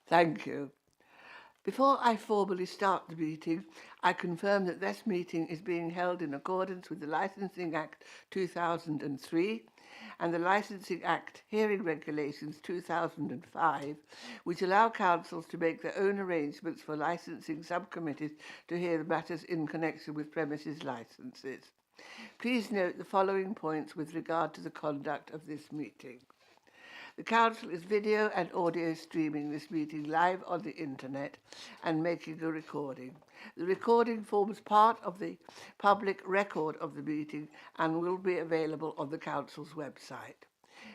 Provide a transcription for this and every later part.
Thank you. Before I formally start the meeting, I confirm that this meeting is being held in accordance with the Licensing Act 2003 and the Licensing Act Hearing Regulations 2005, which allow councils to make their own arrangements for licensing subcommittees to hear the matters in connection with premises licenses. Please note the following points with regard to the conduct of this meeting. The Council is video and audio streaming this meeting live on the internet and making a recording. The recording forms part of the public record of the meeting and will be available on the Council's website.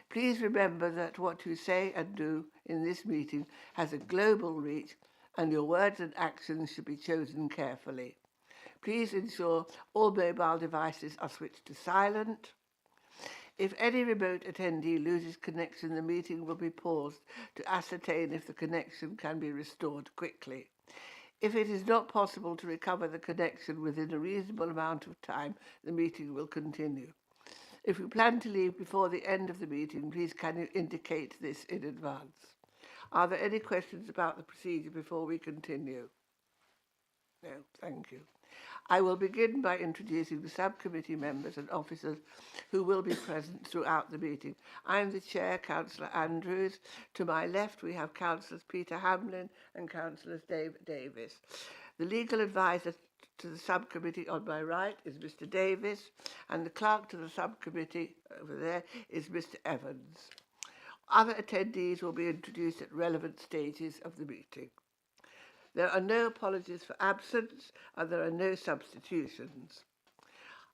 Please remember that what you say and do in this meeting has a global reach and your words and actions should be chosen carefully. Please ensure all mobile devices are switched to silent. If any remote attendee loses connection, the meeting will be paused to ascertain if the connection can be restored quickly. If it is not possible to recover the connection within a reasonable amount of time, the meeting will continue. If you plan to leave before the end of the meeting, please can you indicate this in advance? Are there any questions about the procedure before we continue? No, thank you. I will begin by introducing the subcommittee members and officers who will be present throughout the meeting. I am the Chair, Councillor Andrews. To my left, we have Councillors Peter Hamlin and Councillors Dave Davis. The legal advisor to the subcommittee on my right is Mr. Davis, and the clerk to the subcommittee over there is Mr. Evans. Other attendees will be introduced at relevant stages of the meeting. There are no apologies for absence and there are no substitutions.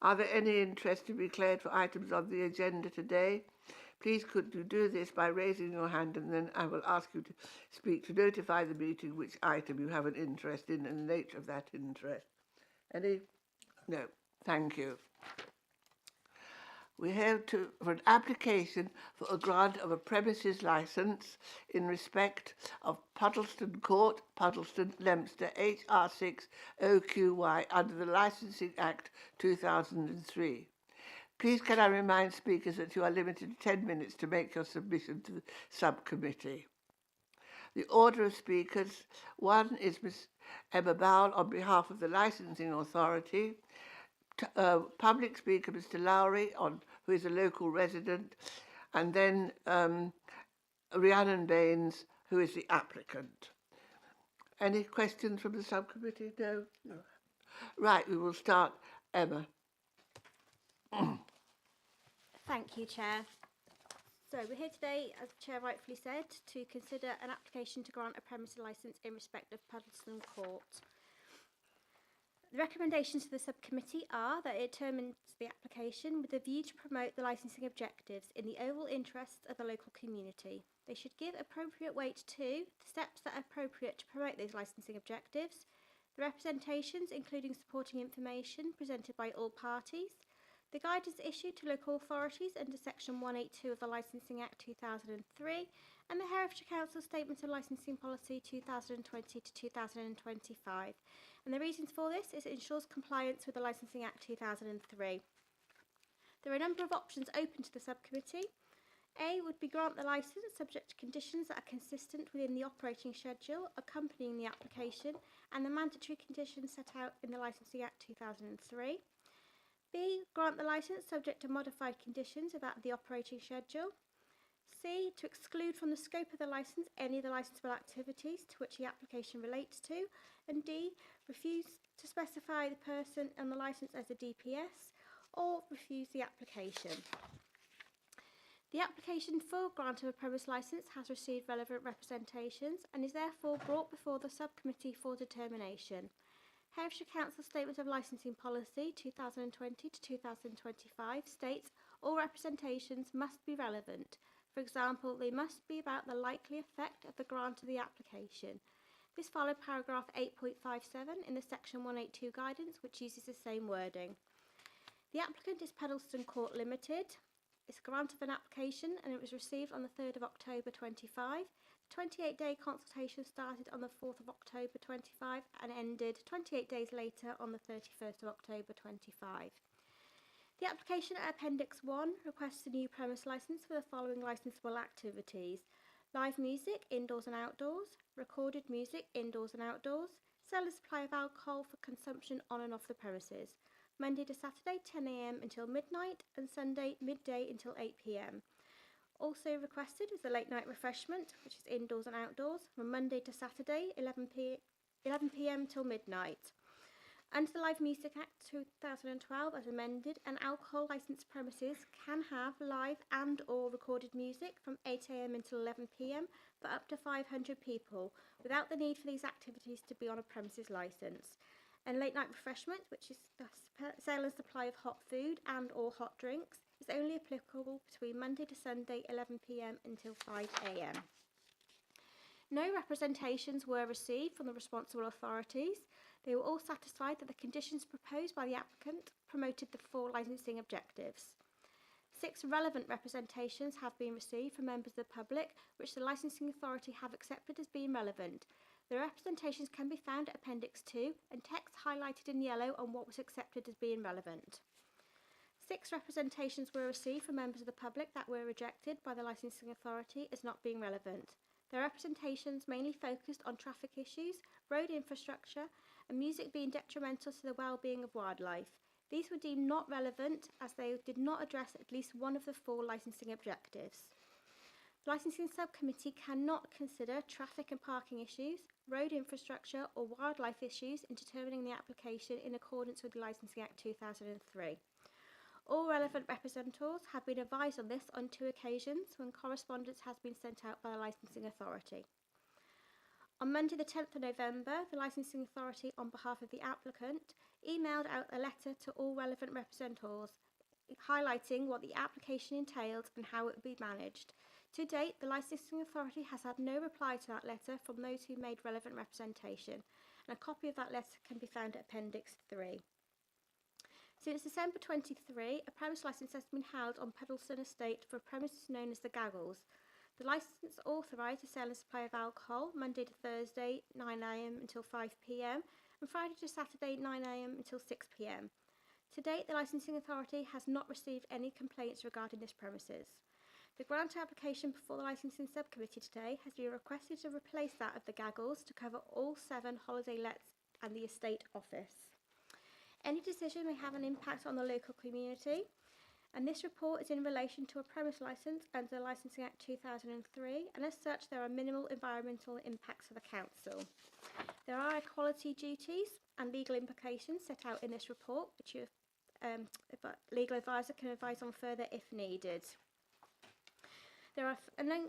Are there any interest to be declared for items on the agenda today? Please could you do this by raising your hand and then I will ask you to speak to notify the meeting which item you have an interest in and the nature of that interest. Any? No. Thank you. We have for an application for a grant of a premises licence in respect of Puddleston Court, Puddleston, Leominster, HR6 OQY under the Licensing Act 2003. Please can I remind speakers that you are limited to 10 minutes to make your submission to the subcommittee. The order of speakers, one is Ms. Emma Bowell on behalf of the Licensing Authority. Public speaker Mr. Lowry, who is a local resident, and then Rhiannon Baines, who is the applicant. Any questions from the subcommittee? No? No. Right, we will start. Emma. Thank you, Chair. So we're here today, as the Chair rightfully said, to consider an application to grant a premises licence in respect of Puddleston Court. The recommendations to the subcommittee are that it determines the application with a view to promote the licensing objectives in the overall interests of the local community. They should give appropriate weight to the steps that are appropriate to promote those licensing objectives, the representations including supporting information presented by all parties, the guidance issued to local authorities under Section 182 of the Licensing Act 2003, and the Herefordshire Council Statement of Licensing Policy 2020 to 2025. And the reasons for this is it ensures compliance with the Licensing Act 2003. There are a number of options open to the subcommittee. A would be grant the licence subject to conditions that are consistent within the operating schedule accompanying the application and the mandatory conditions set out in the Licensing Act 2003. B, grant the licence subject to modified conditions about the operating schedule. C, to exclude from the scope of the licence any of the licensable activities to which the application relates to. And D, refuse to specify the person on the licence as a DPS or refuse the application. The application for grant of a premise licence has received relevant representations and is therefore brought before the subcommittee for determination. Herefordshire Council Statement of Licensing Policy 2020 to 2025 states all representations must be relevant. For example, they must be about the likely effect of the grant of the application. This followed paragraph 8.57 in the Section 182 guidance, which uses the same wording. The applicant is Puddleston Court Limited. It's a grant of an application and it was received on the 3rd of October 25. The 28-day consultation started on the 4th of October 25 and ended 28 days later on the 31st of October 25. The application at Appendix 1 requests a new premise licence for the following licensable activities. live music indoors and outdoors, recorded music indoors and outdoors, sell and supply of alcohol for consumption on and off the premises, Monday to Saturday 10 a.m. until midnight and Sunday midday until 8 p.m. Also requested is the late night refreshment, which is indoors and outdoors, from Monday to Saturday 11 p.m. till midnight. Under the Live Music Act 2012 as amended, an alcohol licensed premises can have live and or recorded music from 8 a.m. until 11 p.m. for up to 500 people without the need for these activities to be on a premises licence. And late night refreshment, which is the sale and supply of hot food and or hot drinks, is only applicable between Monday to Sunday 11 p.m. until 5 a.m. No representations were received from the responsible authorities. They were all satisfied that the conditions proposed by the applicant promoted the 4 licensing objectives. 6 relevant representations have been received from members of the public, which the licensing authority have accepted as being relevant. The representations can be found at Appendix 2 and text highlighted in yellow on what was accepted as being relevant. 6 representations were received from members of the public that were rejected by the licensing authority as not being relevant. Their representations mainly focused on traffic issues, road infrastructure, and music being detrimental to the well-being of wildlife. These were deemed not relevant as they did not address at least one of the 4 licensing objectives. The licensing subcommittee cannot consider traffic and parking issues, road infrastructure or wildlife issues in determining the application in accordance with the Licensing Act 2003. All relevant representatives have been advised on this on 2 occasions when correspondence has been sent out by the licensing authority. On Monday the 10th of November, the licensing authority, on behalf of the applicant, emailed out a letter to all relevant representatives highlighting what the application entailed and how it would be managed. To date, the licensing authority has had no reply to that letter from those who made relevant representation, and a copy of that letter can be found at Appendix 3. Since December 23, a premise licence has been held on Puddleston Estate for a premises known as the Gaggles. The licence authorised the sale and supply of alcohol Monday to Thursday 9 a.m. until 5 p.m. and Friday to Saturday 9 a.m. until 6 p.m. To date, the licensing authority has not received any complaints regarding this premises. The grant application before the licensing subcommittee today has been requested to replace that of the Gaggles to cover all 7 holiday lets and the estate office. Any decision may have an impact on the local community, and this report is in relation to a premise licence under the Licensing Act 2003, and as such there are minimal environmental impacts for the council. There are equality duties and legal implications set out in this report, which your legal advisor can advise on further if needed. There are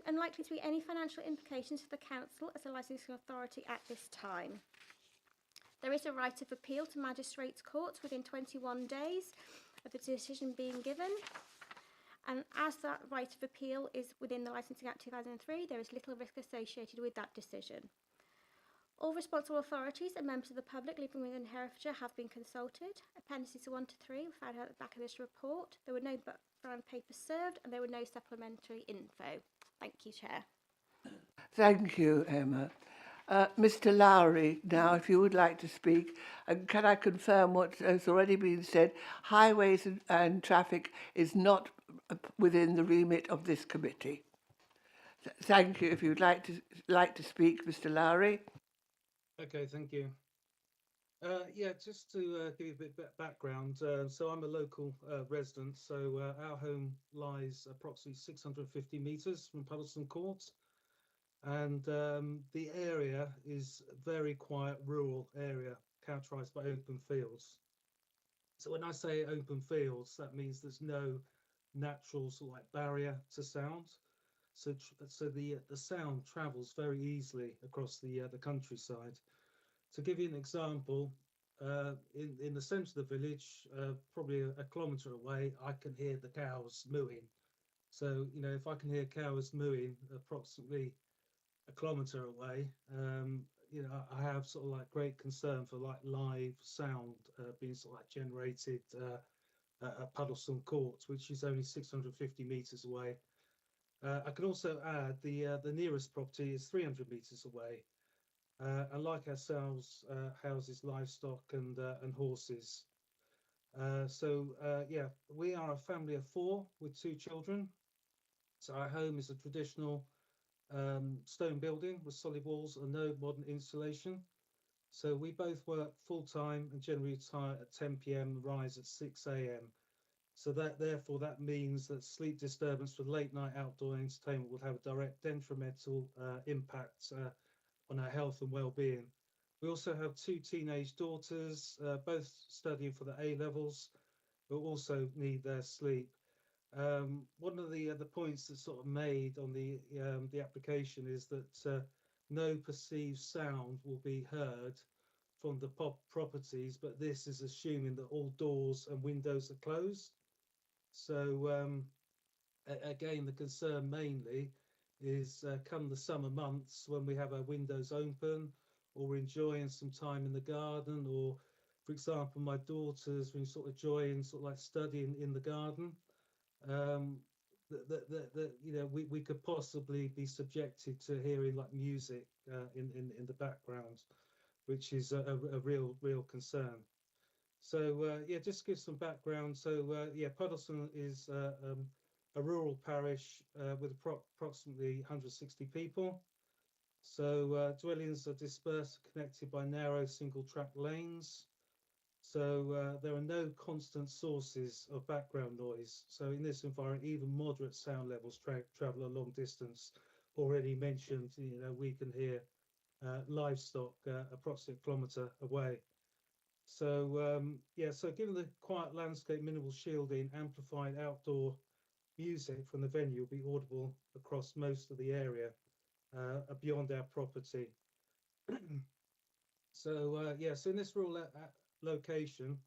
unlikely to be any financial implications for the council as a licensing authority at this time. There is a right of appeal to magistrates' courts within 21 days of the decision being given. And as that right of appeal is within the Licensing Act 2003, there is little risk associated with that decision. All responsible authorities and members of the public living within Herefordshire have been consulted. Appendices 1 to 3 were found out at the back of this report. There were no background papers served and there were no supplementary info. Thank you, Chair. Thank you, Emma. Mr. Lowry, now, if you would like to speak, and can I confirm what has already been said? Highways and traffic is not within the remit of this committee. Thank you. If you'd like to speak, Mr. Lowry. Okay, thank you. Yeah, just to give you a bit of background, so I'm a local resident, so our home lies approximately 650 metres from Puddleston Court, and the area is a very quiet rural area characterised by open fields. So when I say open fields, that means there's no natural sort of like barrier to sound. So the sound travels very easily across the countryside. To give you an example, in the centre of the village, probably a kilometre away, I can hear the cows mooing. So, you know, if I can hear cows mooing approximately a kilometre away, you know, I have sort of like great concern for like live sound being sort of like generated at Puddleston Court, which is only 650 metres away. I can also add the nearest property is 300 metres away. And like ourselves, houses livestock and horses. Yeah, we are a family of 4 with 2 children. So our home is a traditional stone building with solid walls and no modern insulation. So we both work full time and generally retire at 10 p.m. rise at 6 a.m. So therefore that means that sleep disturbance with late night outdoor entertainment will have a direct detrimental impact on our health and well-being. We also have two teenage daughters, both studying for the A levels, who also need their sleep. One of the points that's sort of made on the application is that no perceived sound will be heard from the properties, but this is assuming that all doors and windows are closed. So again, the concern mainly is come the summer months when we have our windows open, or we're enjoying some time in the garden, or for example, my daughters were sort of enjoying sort of like studying in the garden. um, you know, we could possibly be subjected to hearing like music in the background, which is a real concern. So yeah, just to give some background. So yeah, Puddleston is a rural parish with approximately 160 people. So dwellings are dispersed, connected by narrow single-track lanes. So there are no constant sources of background noise. So in this environment, even moderate sound levels travel a long distance. Already mentioned, you know, we can hear livestock approximately a kilometre away. So yeah, so given the quiet landscape, minimal shielding, amplified outdoor music from the venue will be audible across most of the area beyond our property. So yeah, so in this rural location,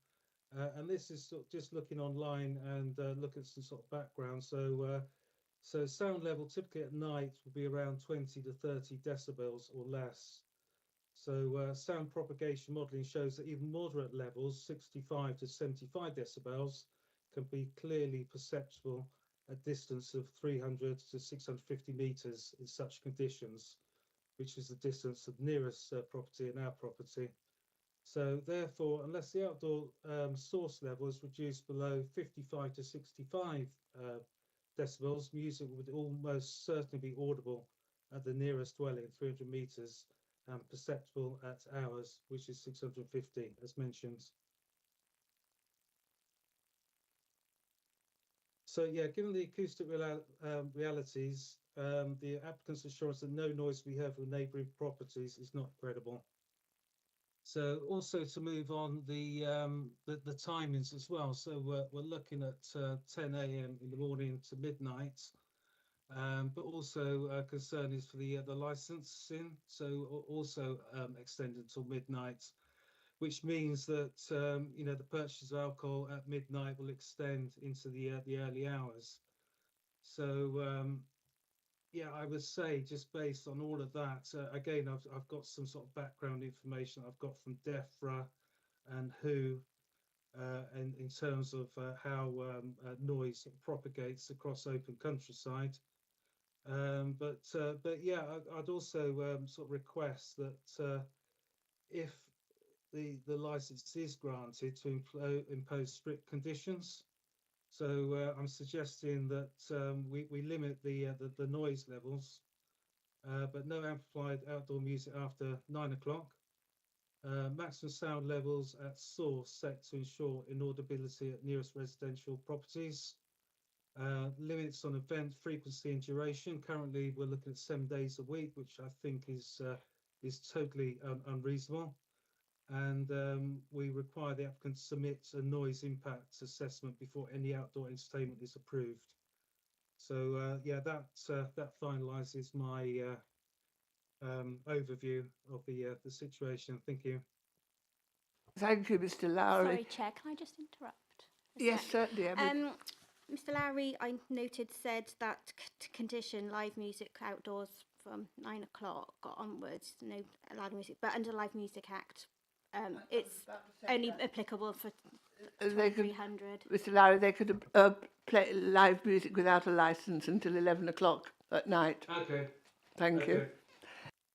and this is sort of just looking online and look at some sort of background. So sound level typically at night will be around 20 to 30 decibels or less. So sound propagation modeling shows that even moderate levels, 65 to 75 decibels, can be clearly perceptible at distance of 300 to 650 meters in such conditions, which is the distance of nearest property and our property. So therefore, unless the outdoor source level is reduced below 55 to 65 decibels, music would almost certainly be audible at the nearest dwelling, 300 meters, and perceptible at ours, which is 650, as mentioned. So yeah, given the acoustic realities, the applicant's assurance that no noise will be heard from neighbouring properties is not credible. So also to move on the timings as well. So we're looking at 10 a.m. in the morning to midnight, but also concern is for the licensing. So also extended until midnight, which means that you know, the purchase of alcohol at midnight will extend into the early hours. So yeah, I would say just based on all of that, again, I've got some sort of background information I've got from DEFRA and WHO, and in terms of how noise propagates across open countryside. But yeah, I'd also sort of request that if the license is granted, to impose strict conditions. So I'm suggesting that we limit the noise levels, but no amplified outdoor music after 9 o'clock. Maximum sound levels at source set to ensure inaudibility at nearest residential properties. Limits on event frequency and duration. Currently, we're looking at 7 days a week, which I think is totally unreasonable. And we require the applicant to submit a noise impact assessment before any outdoor entertainment is approved. So yeah, that finalises my overview of the situation. Thank you. Thank you, Mr. Lowry. Sorry, Chair, can I just interrupt? a Yes, sec? certainly. Mr. Lowry, I noted, said that to condition live music outdoors from 9 o'clock onwards, no loud music, but under Live Music Act, it's only applicable for They could, 300. Mr. Lowry, they could play live music without a license until 11 o'clock at night. Okay. Thank you.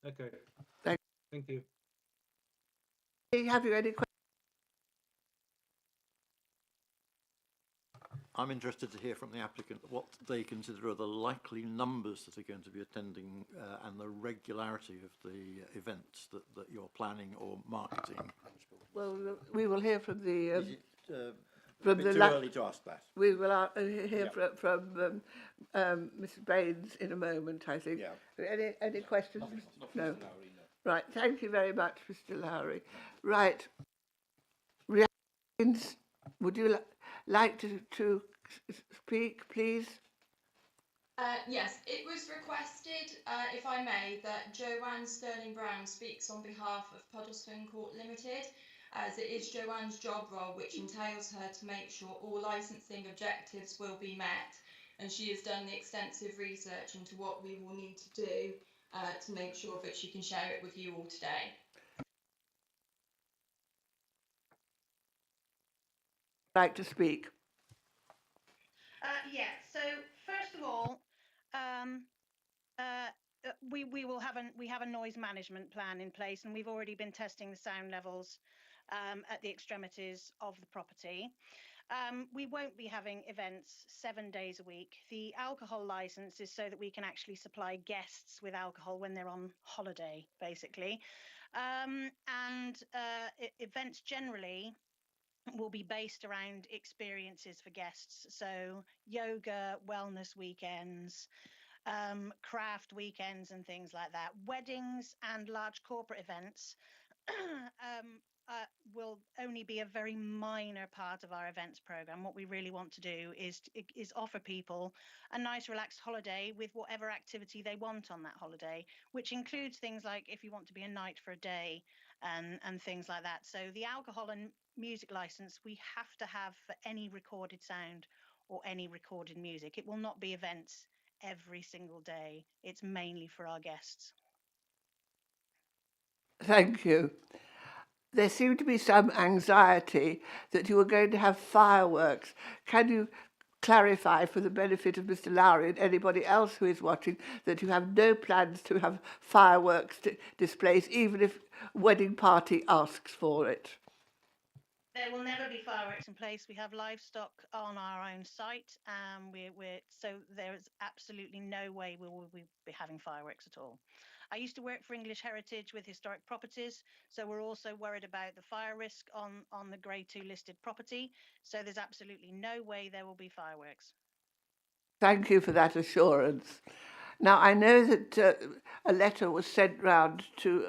Okay. Thank you. Have you any questions? I'm interested to hear from the applicant what they consider are the likely numbers that are going to be attending and the regularity of the events that you're planning or marketing. Well, we will hear from the Is it a from bit the too la- early to ask that? we will hear Yeah. from Mrs. Baines in a moment, I think. Yeah. Any questions? No. Right. Thank you very much, Mr. Lowry. Right. Reactions. Would you like to speak, please? Yes, it was requested, if I may, that Joanne Sterling Brown speaks on behalf of Puddlestone Court Limited, as it is Joanne's job role which entails her to make sure all licensing objectives will be met, and she has done the extensive research into what we will need to do to make sure that she can share it with you all today. Like to speak? Yeah. So first of all, we will have a noise management plan in place, and we've already been testing the sound levels at the extremities of the property. We won't be having events 7 days a week. The alcohol license is so that we can actually supply guests with alcohol when they're on holiday, basically. Events generally will be based around experiences for guests. So yoga, wellness weekends, craft weekends and things like that. Weddings and large corporate events will only be a very minor part of our events program. What we really want to do is offer people a nice relaxed holiday with whatever activity they want on that holiday, which includes things like if you want to be a night for a day and things like that. So the alcohol and music license we have to have for any recorded sound or any recorded music. It will not be events every single day. It's mainly for our guests. Thank you. There seemed to be some anxiety that you were going to have fireworks. Can you clarify for the benefit of Mr. Lowry and anybody else who is watching that you have no plans to have fireworks displays, even if wedding party asks for it? There will never be fireworks in place. We have livestock on our own site. So there is absolutely no way we will be having fireworks at all. I used to work for English Heritage with historic properties, so we're also worried about the fire risk on the Grade 2 listed property. So there's absolutely no way there will be fireworks. Thank you for that assurance. Now, I know that a letter was sent round to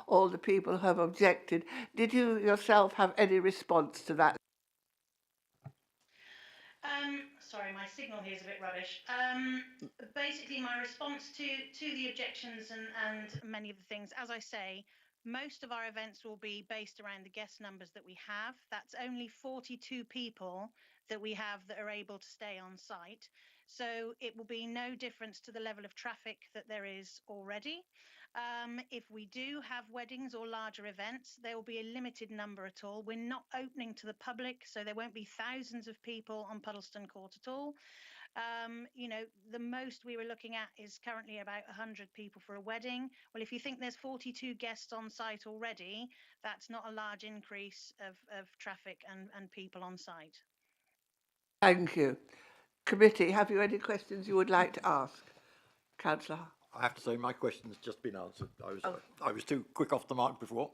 all the people who have objected. Did you yourself have any response to that? Sorry, my signal here is a bit rubbish. Basically, my response to the objections and many of the things, as I say, most of our events will be based around the guest numbers that we have. That's only 42 people that we have that are able to stay on site. So it will be no difference to the level of traffic that there is already. If we do have weddings or larger events, there will be a limited number at all. We're not opening to the public, so there won't be thousands of people on Puddlestone Court at all. The most we were looking at is currently about 100 people for a wedding. Well, if you think there's 42 guests on site already, that's not a large increase of traffic and people on site. Thank you. Committee, have you any questions you would like to ask? Councillor? I have to say my question's just been answered. I was too quick off the mark before.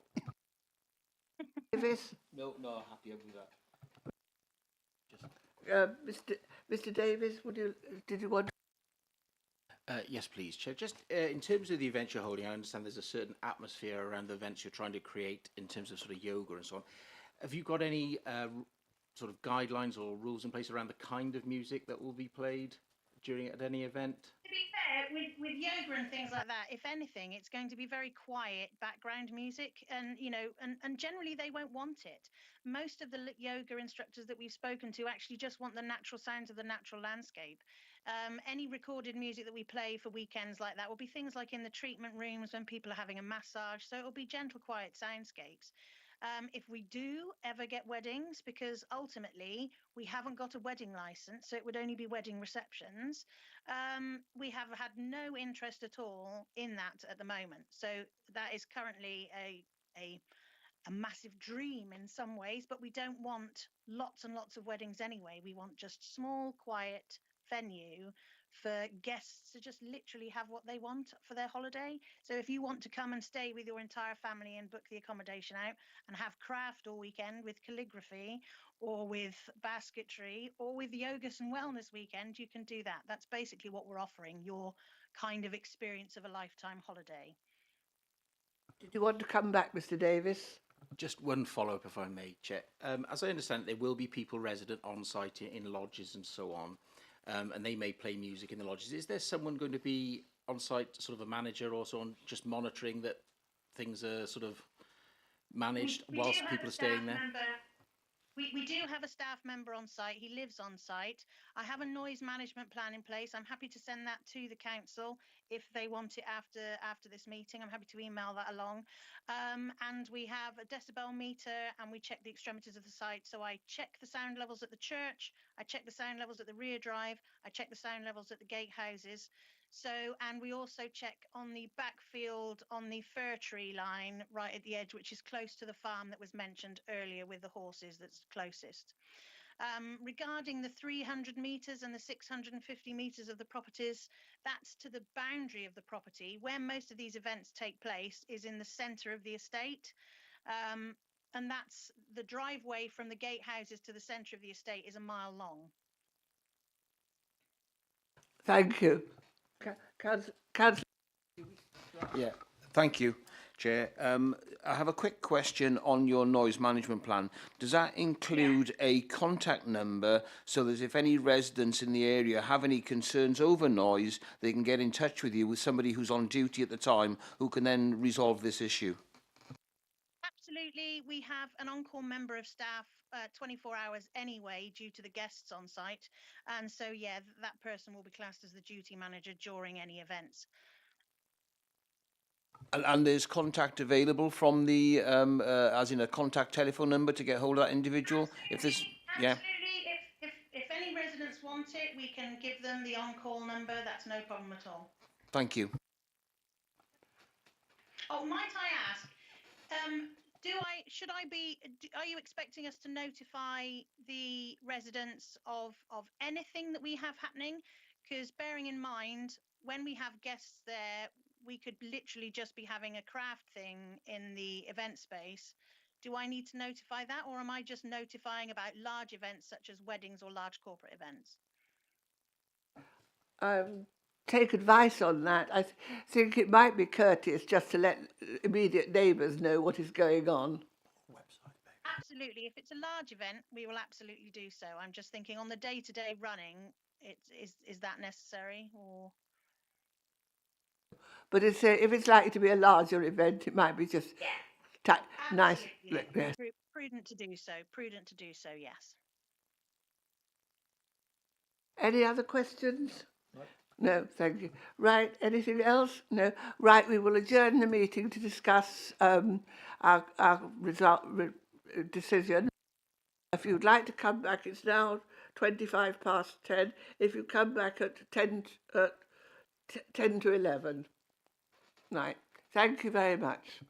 Davis? No, happy with that. Mr. Davis, did you want? Yes, please, Chair. Just in terms of the events you're holding, I understand there's a certain atmosphere around the events you're trying to create in terms of sort of yoga and so on. Have you got any sort of guidelines or rules in place around the kind of music that will be played at any event? To be fair, with yoga and things like that, if anything, it's going to be very quiet background music, and generally they won't want it. Most of the yoga instructors that we've spoken to actually just want the natural sounds of the natural landscape. Any recorded music that we play for weekends like that will be things like in the treatment rooms when people are having a massage, so it'll be gentle, quiet soundscapes. If we do ever get weddings, because ultimately we haven't got a wedding license, so it would only be wedding receptions, we have had no interest at all in that at the moment. So that is currently a massive dream in some ways, but we don't want lots and lots of weddings anyway. We want just small, quiet venue for guests to just literally have what they want for their holiday. So if you want to come and stay with your entire family and book the accommodation out and have craft all weekend with calligraphy or with basketry or with yogas and wellness weekend, you can do that. That's basically what we're offering, your kind of experience of a lifetime holiday. Did you want to come back, Mr. Davis? Just one follow-up, if I may, Chair. As I understand it, there will be people resident on site in lodges and so on, and they may play music in the lodges. Is there someone going to be on site, sort of a manager or so on, just monitoring that things are sort of managed We whilst do have people a are staying staff there? member. We do have a staff member on site. He lives on site. I have a noise management plan in place. I'm happy to send that to the council if they want it after this meeting. I'm happy to email that along. And we have a decibel meter and we check the extremities of the site. So I check the sound levels at the church. I check the sound levels at the rear drive. I check the sound levels at the gatehouses. So, and we also check on the backfield on the fir tree line right at the edge, which is close to the farm that was mentioned earlier with the horses that's closest. Regarding the 300 metres and the 650 metres of the properties, that's to the boundary of the property. Where most of these events take place is in the centre of the estate. And that's the driveway from the gatehouses to the centre of the estate is a mile long. Thank you. Councillor. Yeah, thank you, Chair. I have a quick question on your noise management plan. Does that include a contact number so that if any residents in the area have any concerns over noise, they can get in touch with you, with somebody who's on duty at the time who can then resolve this issue? Absolutely. We have an on-call member of staff 24 hours anyway due to the guests on site. And so, yeah, that person will be classed as the duty manager during any events. And there's contact available from the, as in a contact telephone number to get hold of that individual? If there's, yeah. Absolutely. If any residents want it, we can give them the on-call number. That's no problem at all. Thank you. Oh, might I ask, are you expecting us to notify the residents of anything that we have happening? Because bearing in mind, when we have guests there, we could literally just be having a craft thing in the event space. Do I need to notify that, or am I just notifying about large events such as weddings or large corporate events? Take advice on that. I think it might be courteous just to let immediate neighbours know what is going on. Absolutely. If it's a large event, we will absolutely do so. I'm just thinking on the day-to-day running, is that necessary? Or But if it's likely to be a larger event, it might be just nice. Yes. Prudent to do so. Prudent to do so, yes. Any other questions? No, thank you. Right, anything else? No. Right, we will adjourn the meeting to discuss our decision. If you'd like to come back, it's now 10:25. If you come back at 10 to 11. Right. Thank you very much.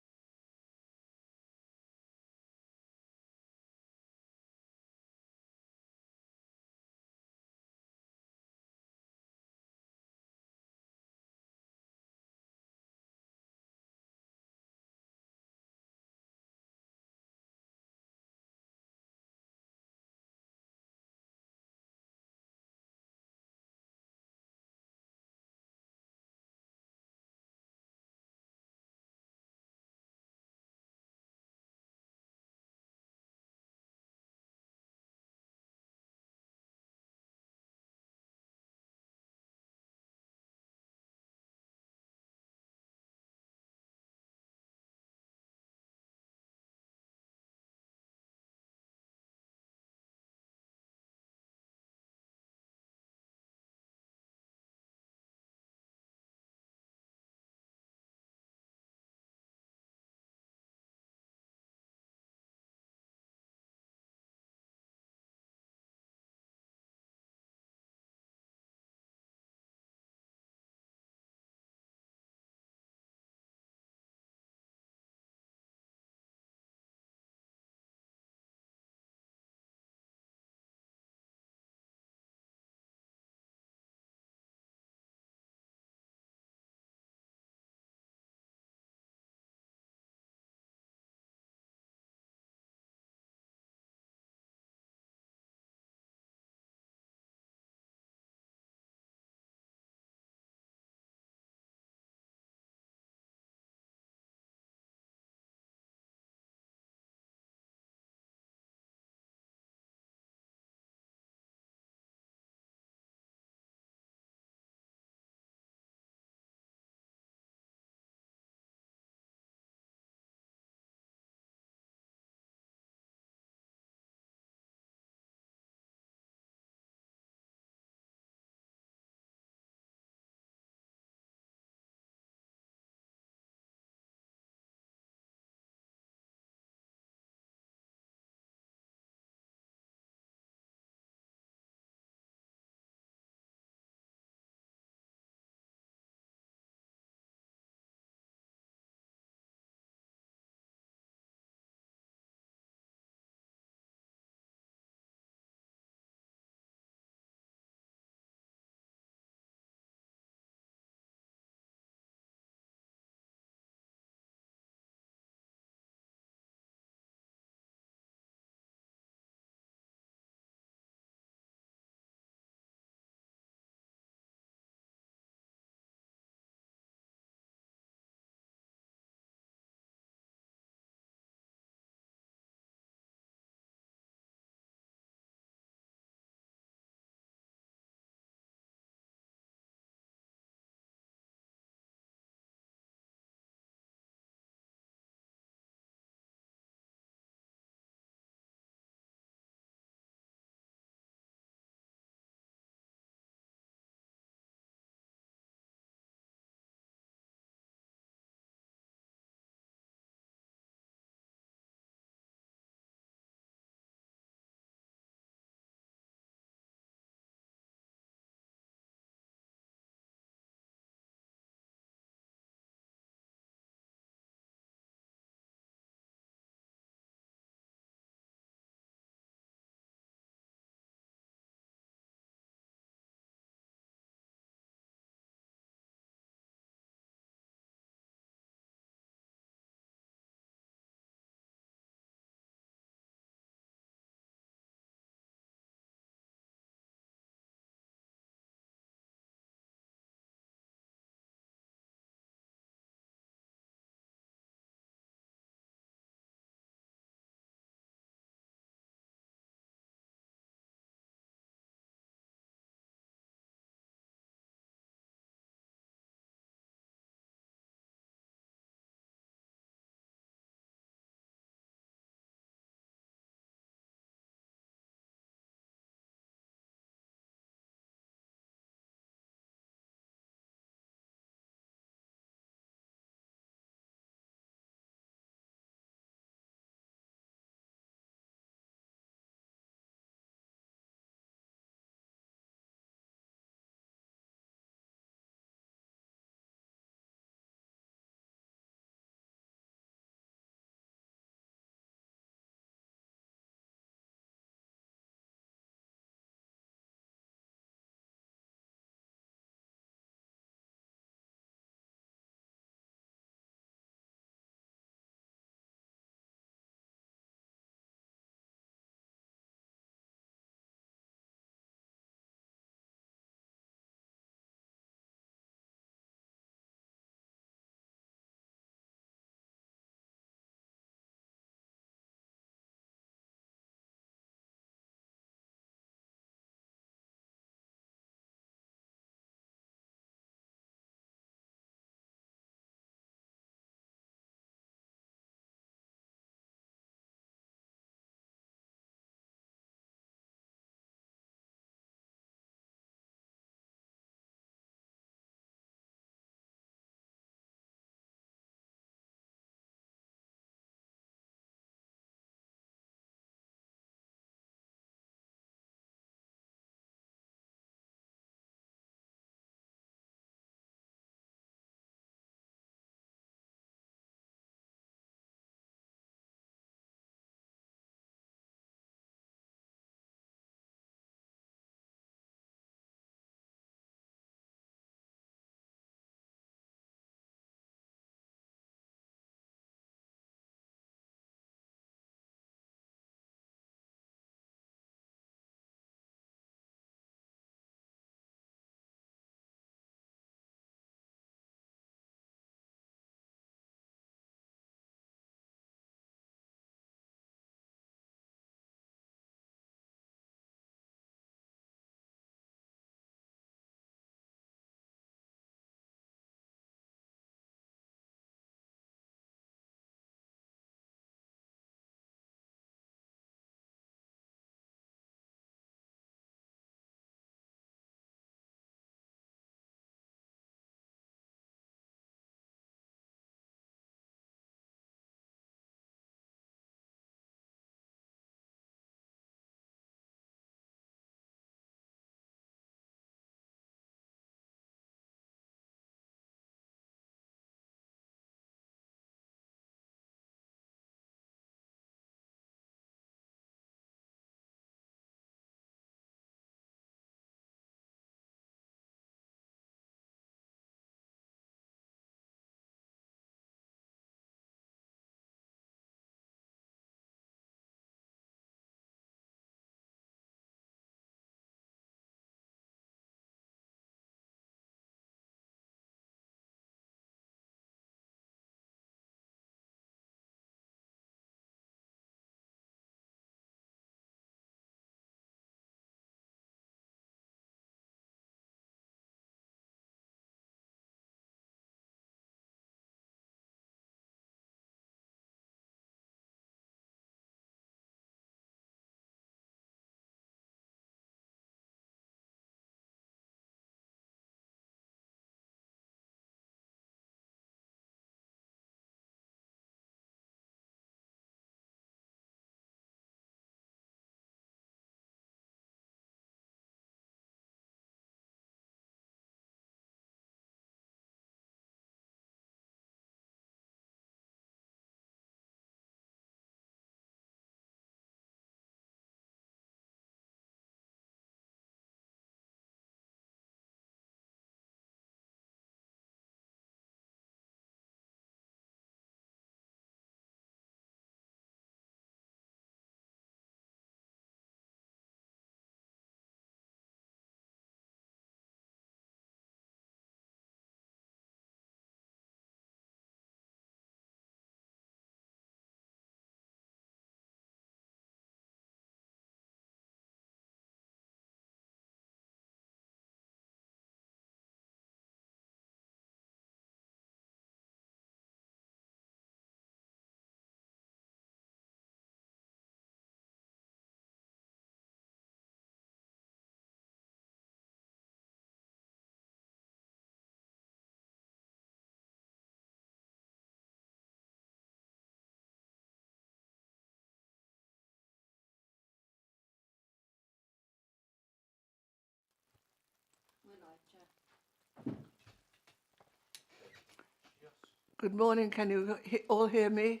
Good morning. Can you all hear me?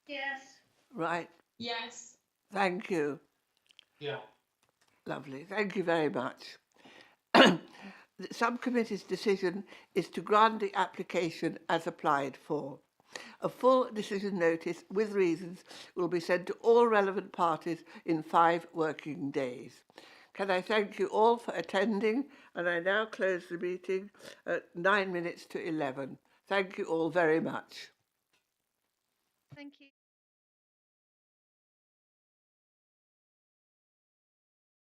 Yes. Right. Yes. Thank you. Yeah. Lovely. Thank you very much. The subcommittee's decision is to grant the application as applied for. A full decision notice with reasons will be sent to all relevant parties in 5 working days. Can I thank you all for attending, and I now close the meeting at 9 minutes to 11. Thank you all very much. Thank you.